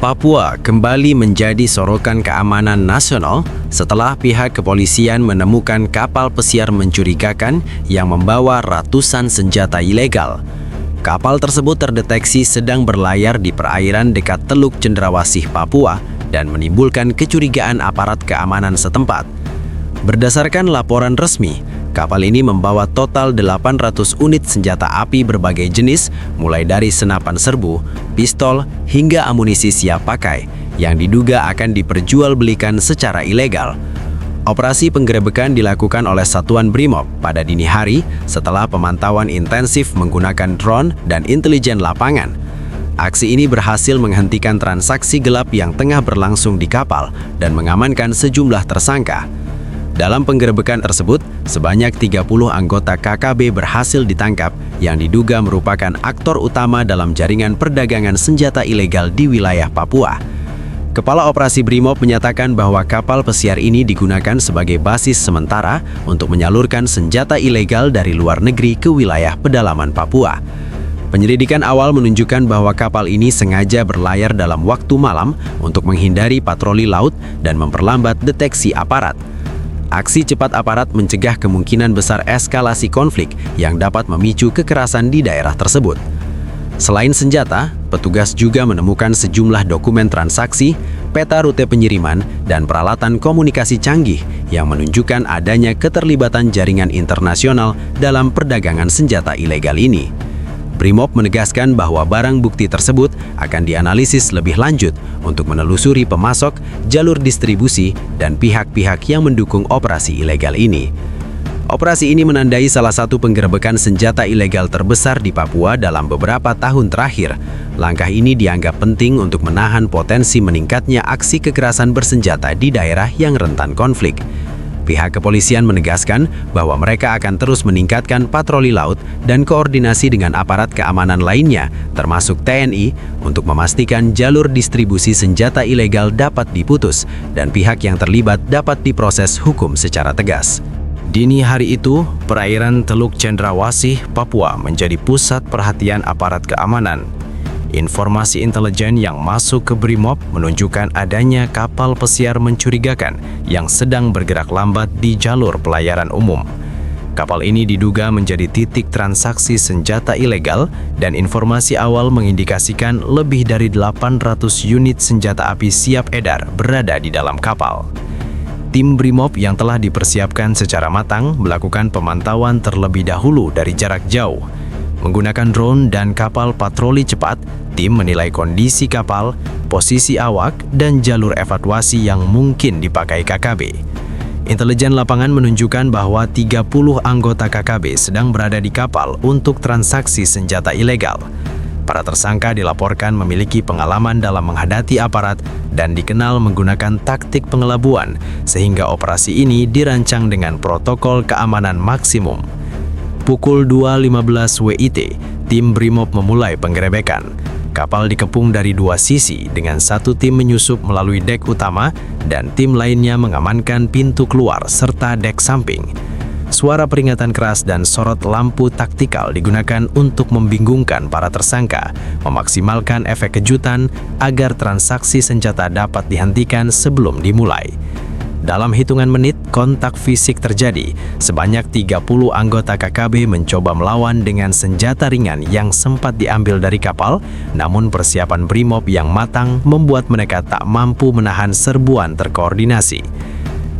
Papua kembali menjadi sorotan keamanan nasional setelah pihak kepolisian menemukan kapal pesiar mencurigakan yang membawa ratusan senjata ilegal. Kapal tersebut terdeteksi sedang berlayar di perairan dekat Teluk Cendrawasih, Papua, dan menimbulkan kecurigaan aparat keamanan setempat. Berdasarkan laporan resmi, kapal ini membawa total 800 unit senjata api berbagai jenis, mulai dari senapan serbu, pistol, hingga amunisi siap pakai, yang diduga akan diperjualbelikan secara ilegal. Operasi penggerebekan dilakukan oleh Satuan Brimob pada dini hari setelah pemantauan intensif menggunakan drone dan intelijen lapangan. Aksi ini berhasil menghentikan transaksi gelap yang tengah berlangsung di kapal dan mengamankan sejumlah tersangka. Dalam penggerebekan tersebut, sebanyak 30 anggota KKB berhasil ditangkap yang diduga merupakan aktor utama dalam jaringan perdagangan senjata ilegal di wilayah Papua. Kepala Operasi Brimob menyatakan bahwa kapal pesiar ini digunakan sebagai basis sementara untuk menyalurkan senjata ilegal dari luar negeri ke wilayah pedalaman Papua. Penyelidikan awal menunjukkan bahwa kapal ini sengaja berlayar dalam waktu malam untuk menghindari patroli laut dan memperlambat deteksi aparat. Aksi cepat aparat mencegah kemungkinan besar eskalasi konflik yang dapat memicu kekerasan di daerah tersebut. Selain senjata, petugas juga menemukan sejumlah dokumen transaksi, peta rute pengiriman, dan peralatan komunikasi canggih yang menunjukkan adanya keterlibatan jaringan internasional dalam perdagangan senjata ilegal ini. Brimob menegaskan bahwa barang bukti tersebut akan dianalisis lebih lanjut untuk menelusuri pemasok, jalur distribusi, dan pihak-pihak yang mendukung operasi ilegal ini. Operasi ini menandai salah satu penggerebekan senjata ilegal terbesar di Papua dalam beberapa tahun terakhir. Langkah ini dianggap penting untuk menahan potensi meningkatnya aksi kekerasan bersenjata di daerah yang rentan konflik. Pihak kepolisian menegaskan bahwa mereka akan terus meningkatkan patroli laut dan koordinasi dengan aparat keamanan lainnya, termasuk TNI, untuk memastikan jalur distribusi senjata ilegal dapat diputus dan pihak yang terlibat dapat diproses hukum secara tegas. Dini hari itu, perairan Teluk Cendrawasih, Papua menjadi pusat perhatian aparat keamanan. Informasi intelijen yang masuk ke Brimob menunjukkan adanya kapal pesiar mencurigakan yang sedang bergerak lambat di jalur pelayaran umum. Kapal ini diduga menjadi titik transaksi senjata ilegal dan informasi awal mengindikasikan lebih dari 800 unit senjata api siap edar berada di dalam kapal. Tim Brimob yang telah dipersiapkan secara matang melakukan pemantauan terlebih dahulu dari jarak jauh. Menggunakan drone dan kapal patroli cepat, tim menilai kondisi kapal, posisi awak, dan jalur evakuasi yang mungkin dipakai KKB. Intelijen lapangan menunjukkan bahwa 30 anggota KKB sedang berada di kapal untuk transaksi senjata ilegal. Para tersangka dilaporkan memiliki pengalaman dalam menghadapi aparat dan dikenal menggunakan taktik pengelabuan, sehingga operasi ini dirancang dengan protokol keamanan maksimum. Pukul 2.15 WIT, tim Brimob memulai penggerebekan. Kapal dikepung dari dua sisi dengan satu tim menyusup melalui dek utama dan tim lainnya mengamankan pintu keluar serta dek samping. Suara peringatan keras dan sorot lampu taktikal digunakan untuk membingungkan para tersangka, memaksimalkan efek kejutan agar transaksi senjata dapat dihentikan sebelum dimulai. Dalam hitungan menit, kontak fisik terjadi. Sebanyak 30 anggota KKB mencoba melawan dengan senjata ringan yang sempat diambil dari kapal, namun persiapan Brimob yang matang membuat mereka tak mampu menahan serbuan terkoordinasi.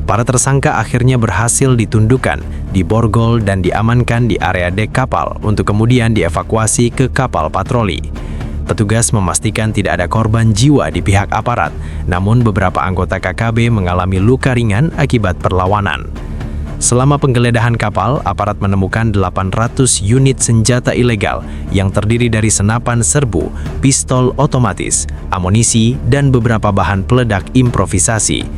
Para tersangka akhirnya berhasil ditundukkan, diborgol dan diamankan di area dek kapal untuk kemudian dievakuasi ke kapal patroli. Petugas memastikan tidak ada korban jiwa di pihak aparat, namun beberapa anggota KKB mengalami luka ringan akibat perlawanan. Selama penggeledahan kapal, aparat menemukan 800 unit senjata ilegal yang terdiri dari senapan serbu, pistol otomatis, amunisi, dan beberapa bahan peledak improvisasi.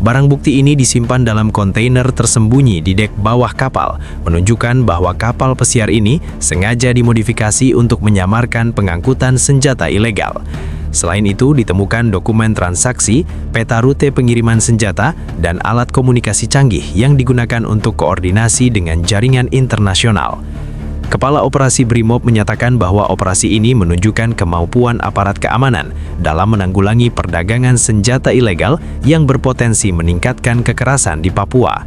Barang bukti ini disimpan dalam kontainer tersembunyi di dek bawah kapal, menunjukkan bahwa kapal pesiar ini sengaja dimodifikasi untuk menyamarkan pengangkutan senjata ilegal. Selain itu, ditemukan dokumen transaksi, peta rute pengiriman senjata, dan alat komunikasi canggih yang digunakan untuk koordinasi dengan jaringan internasional. Kepala Operasi Brimob menyatakan bahwa operasi ini menunjukkan kemampuan aparat keamanan dalam menanggulangi perdagangan senjata ilegal yang berpotensi meningkatkan kekerasan di Papua.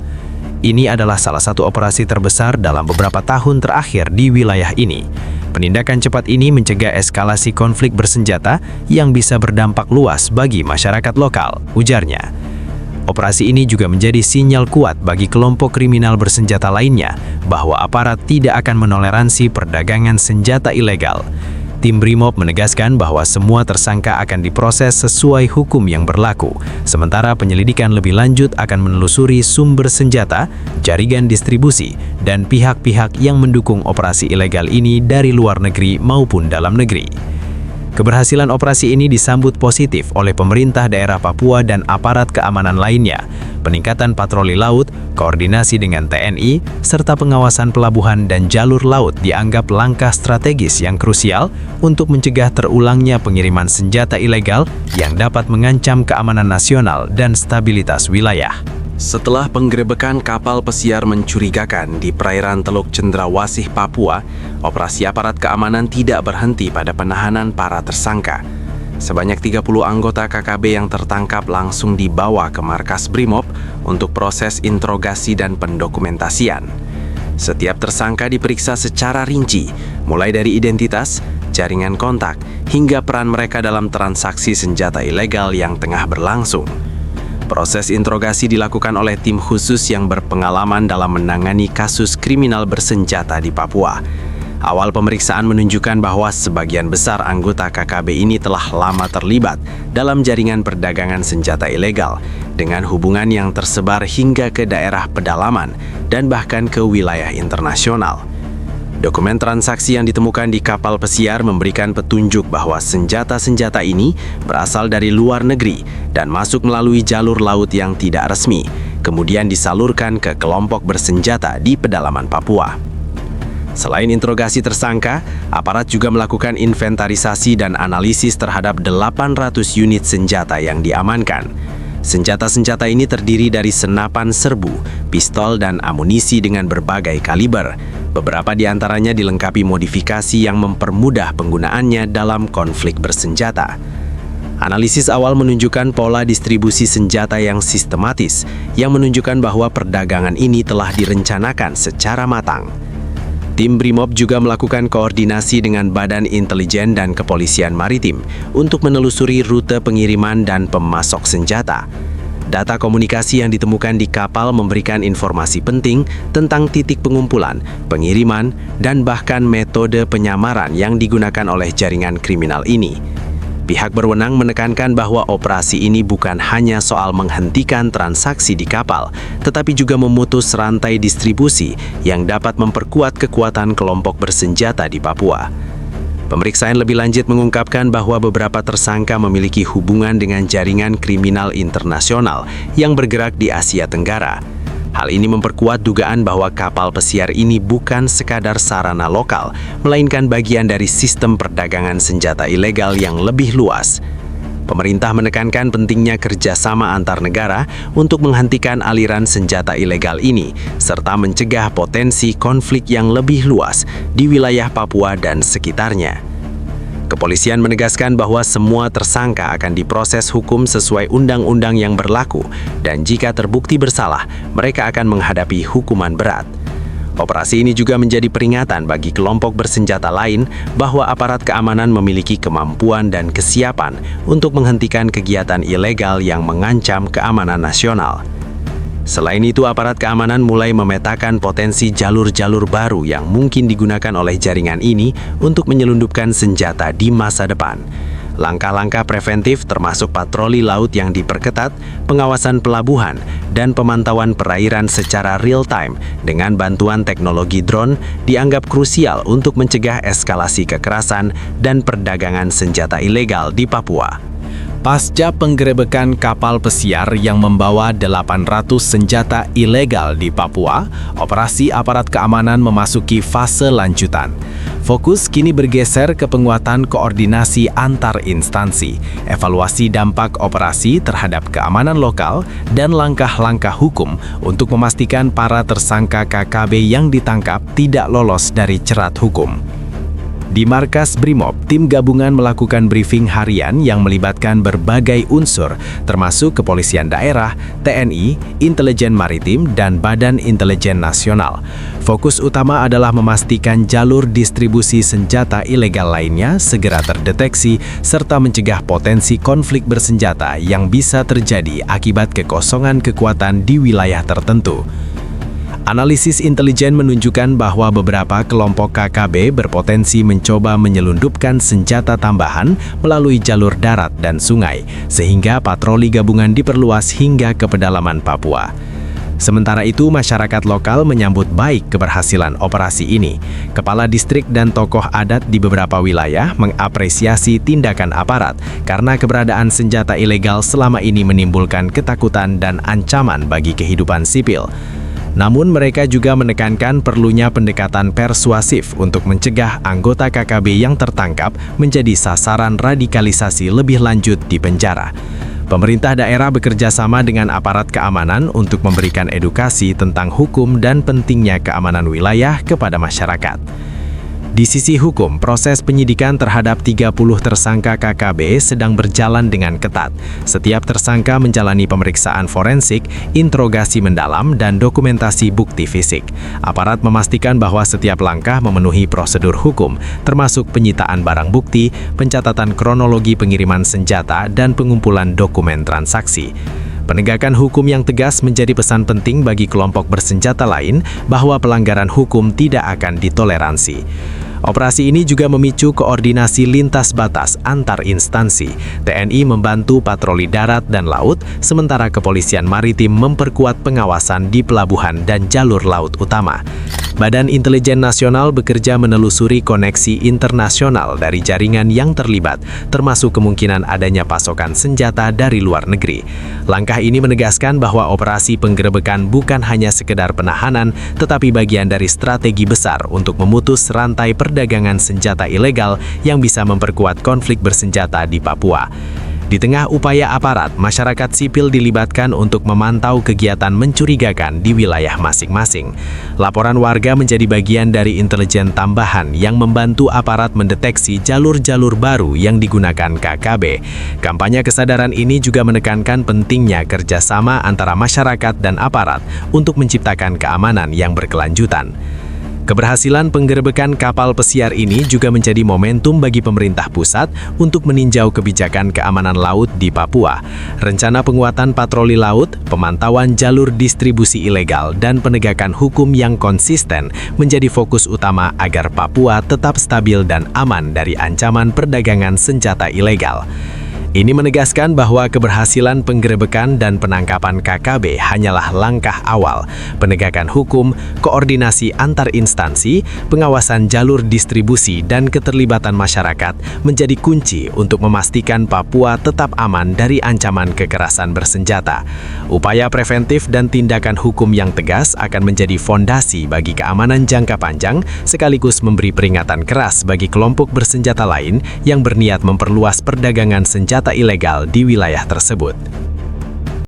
Ini adalah salah satu operasi terbesar dalam beberapa tahun terakhir di wilayah ini. Penindakan cepat ini mencegah eskalasi konflik bersenjata yang bisa berdampak luas bagi masyarakat lokal, ujarnya. Operasi ini juga menjadi sinyal kuat bagi kelompok kriminal bersenjata lainnya bahwa aparat tidak akan menoleransi perdagangan senjata ilegal. Tim Brimob menegaskan bahwa semua tersangka akan diproses sesuai hukum yang berlaku, sementara penyelidikan lebih lanjut akan menelusuri sumber senjata, jaringan distribusi, dan pihak-pihak yang mendukung operasi ilegal ini dari luar negeri maupun dalam negeri. Keberhasilan operasi ini disambut positif oleh pemerintah daerah Papua dan aparat keamanan lainnya. Peningkatan patroli laut, koordinasi dengan TNI, serta pengawasan pelabuhan dan jalur laut dianggap langkah strategis yang krusial untuk mencegah terulangnya pengiriman senjata ilegal yang dapat mengancam keamanan nasional dan stabilitas wilayah. Setelah penggerebekan kapal pesiar mencurigakan di perairan Teluk Cendrawasih, Papua, operasi aparat keamanan tidak berhenti pada penahanan para tersangka. Sebanyak 30 anggota KKB yang tertangkap langsung dibawa ke markas Brimob untuk proses interogasi dan pendokumentasian. Setiap tersangka diperiksa secara rinci, mulai dari identitas, jaringan kontak, hingga peran mereka dalam transaksi senjata ilegal yang tengah berlangsung. Proses interogasi dilakukan oleh tim khusus yang berpengalaman dalam menangani kasus kriminal bersenjata di Papua. Awal pemeriksaan menunjukkan bahwa sebagian besar anggota KKB ini telah lama terlibat dalam jaringan perdagangan senjata ilegal dengan hubungan yang tersebar hingga ke daerah pedalaman dan bahkan ke wilayah internasional. Dokumen transaksi yang ditemukan di kapal pesiar memberikan petunjuk bahwa senjata-senjata ini berasal dari luar negeri dan masuk melalui jalur laut yang tidak resmi, kemudian disalurkan ke kelompok bersenjata di pedalaman Papua. Selain interogasi tersangka, aparat juga melakukan inventarisasi dan analisis terhadap 800 unit senjata yang diamankan. Senjata-senjata ini terdiri dari senapan serbu, pistol, dan amunisi dengan berbagai kaliber. Beberapa di antaranya dilengkapi modifikasi yang mempermudah penggunaannya dalam konflik bersenjata. Analisis awal menunjukkan pola distribusi senjata yang sistematis, yang menunjukkan bahwa perdagangan ini telah direncanakan secara matang. Tim Brimob juga melakukan koordinasi dengan Badan Intelijen dan Kepolisian Maritim untuk menelusuri rute pengiriman dan pemasok senjata. Data komunikasi yang ditemukan di kapal memberikan informasi penting tentang titik pengumpulan, pengiriman, dan bahkan metode penyamaran yang digunakan oleh jaringan kriminal ini. Pihak berwenang menekankan bahwa operasi ini bukan hanya soal menghentikan transaksi di kapal, tetapi juga memutus rantai distribusi yang dapat memperkuat kekuatan kelompok bersenjata di Papua. Pemeriksaan lebih lanjut mengungkapkan bahwa beberapa tersangka memiliki hubungan dengan jaringan kriminal internasional yang bergerak di Asia Tenggara. Hal ini memperkuat dugaan bahwa kapal pesiar ini bukan sekadar sarana lokal, melainkan bagian dari sistem perdagangan senjata ilegal yang lebih luas. Pemerintah menekankan pentingnya kerjasama antar negara untuk menghentikan aliran senjata ilegal ini, serta mencegah potensi konflik yang lebih luas di wilayah Papua dan sekitarnya. Kepolisian menegaskan bahwa semua tersangka akan diproses hukum sesuai undang-undang yang berlaku, dan jika terbukti bersalah, mereka akan menghadapi hukuman berat. Operasi ini juga menjadi peringatan bagi kelompok bersenjata lain bahwa aparat keamanan memiliki kemampuan dan kesiapan untuk menghentikan kegiatan ilegal yang mengancam keamanan nasional. Selain itu, aparat keamanan mulai memetakan potensi jalur-jalur baru yang mungkin digunakan oleh jaringan ini untuk menyelundupkan senjata di masa depan. Langkah-langkah preventif termasuk patroli laut yang diperketat, pengawasan pelabuhan, dan pemantauan perairan secara real-time dengan bantuan teknologi drone dianggap krusial untuk mencegah eskalasi kekerasan dan perdagangan senjata ilegal di Papua. Pasca penggerebekan kapal pesiar yang membawa 800 senjata ilegal di Papua, operasi aparat keamanan memasuki fase lanjutan. Fokus kini bergeser ke penguatan koordinasi antar instansi, evaluasi dampak operasi terhadap keamanan lokal, dan langkah-langkah hukum untuk memastikan para tersangka KKB yang ditangkap tidak lolos dari jerat hukum. Di Markas Brimob, tim gabungan melakukan briefing harian yang melibatkan berbagai unsur, termasuk Kepolisian Daerah, TNI, Intelijen Maritim, dan Badan Intelijen Nasional. Fokus utama adalah memastikan jalur distribusi senjata ilegal lainnya segera terdeteksi, serta mencegah potensi konflik bersenjata yang bisa terjadi akibat kekosongan kekuatan di wilayah tertentu. Analisis intelijen menunjukkan bahwa beberapa kelompok KKB berpotensi mencoba menyelundupkan senjata tambahan melalui jalur darat dan sungai, sehingga patroli gabungan diperluas hingga ke pedalaman Papua. Sementara itu, masyarakat lokal menyambut baik keberhasilan operasi ini. Kepala distrik dan tokoh adat di beberapa wilayah mengapresiasi tindakan aparat karena keberadaan senjata ilegal selama ini menimbulkan ketakutan dan ancaman bagi kehidupan sipil. Namun mereka juga menekankan perlunya pendekatan persuasif untuk mencegah anggota KKB yang tertangkap menjadi sasaran radikalisasi lebih lanjut di penjara. Pemerintah daerah bekerja sama dengan aparat keamanan untuk memberikan edukasi tentang hukum dan pentingnya keamanan wilayah kepada masyarakat. Di sisi hukum, proses penyidikan terhadap 30 tersangka KKB sedang berjalan dengan ketat. Setiap tersangka menjalani pemeriksaan forensik, interogasi mendalam, dan dokumentasi bukti fisik. Aparat memastikan bahwa setiap langkah memenuhi prosedur hukum, termasuk penyitaan barang bukti, pencatatan kronologi pengiriman senjata, dan pengumpulan dokumen transaksi. Penegakan hukum yang tegas menjadi pesan penting bagi kelompok bersenjata lain bahwa pelanggaran hukum tidak akan ditoleransi. Operasi ini juga memicu koordinasi lintas batas antar instansi. TNI membantu patroli darat dan laut, sementara Kepolisian Maritim memperkuat pengawasan di pelabuhan dan jalur laut utama. Badan Intelijen Nasional bekerja menelusuri koneksi internasional dari jaringan yang terlibat, termasuk kemungkinan adanya pasokan senjata dari luar negeri. Langkah ini menegaskan bahwa operasi penggerebekan bukan hanya sekedar penahanan, tetapi bagian dari strategi besar untuk memutus rantai perdagangan senjata ilegal yang bisa memperkuat konflik bersenjata di Papua. Di tengah upaya aparat, masyarakat sipil dilibatkan untuk memantau kegiatan mencurigakan di wilayah masing-masing. Laporan warga menjadi bagian dari intelijen tambahan yang membantu aparat mendeteksi jalur-jalur baru yang digunakan KKB. Kampanye kesadaran ini juga menekankan pentingnya kerjasama antara masyarakat dan aparat untuk menciptakan keamanan yang berkelanjutan. Keberhasilan penggerebekan kapal pesiar ini juga menjadi momentum bagi pemerintah pusat untuk meninjau kebijakan keamanan laut di Papua. Rencana penguatan patroli laut, pemantauan jalur distribusi ilegal, dan penegakan hukum yang konsisten menjadi fokus utama agar Papua tetap stabil dan aman dari ancaman perdagangan senjata ilegal. Ini menegaskan bahwa keberhasilan penggerebekan dan penangkapan KKB hanyalah langkah awal. Penegakan hukum, koordinasi antar instansi, pengawasan jalur distribusi, dan keterlibatan masyarakat menjadi kunci untuk memastikan Papua tetap aman dari ancaman kekerasan bersenjata. Upaya preventif dan tindakan hukum yang tegas akan menjadi fondasi bagi keamanan jangka panjang, sekaligus memberi peringatan keras bagi kelompok bersenjata lain yang berniat memperluas perdagangan senjata ilegal di wilayah tersebut.